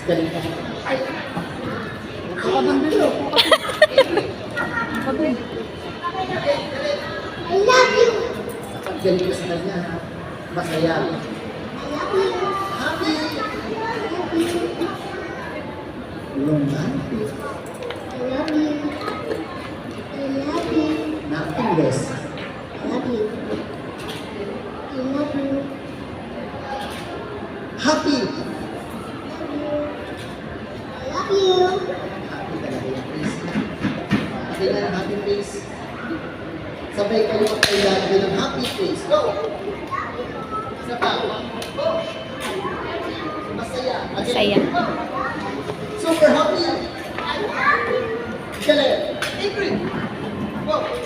Galing ka. Ay! I love you. Kapag galing ka sa kanya, masaya. I love you. Happy! Romantic. I love you. I love you. Napakingles. I love you. I love you. Happy! I love you. Happy talaga yung face. Happy na ng happy face. Sabay kayo magkailangan ng happy face. Go! Isa pa. Go! Masaya. Masaya. Go! Super happy. Galing. Ingrid. Go!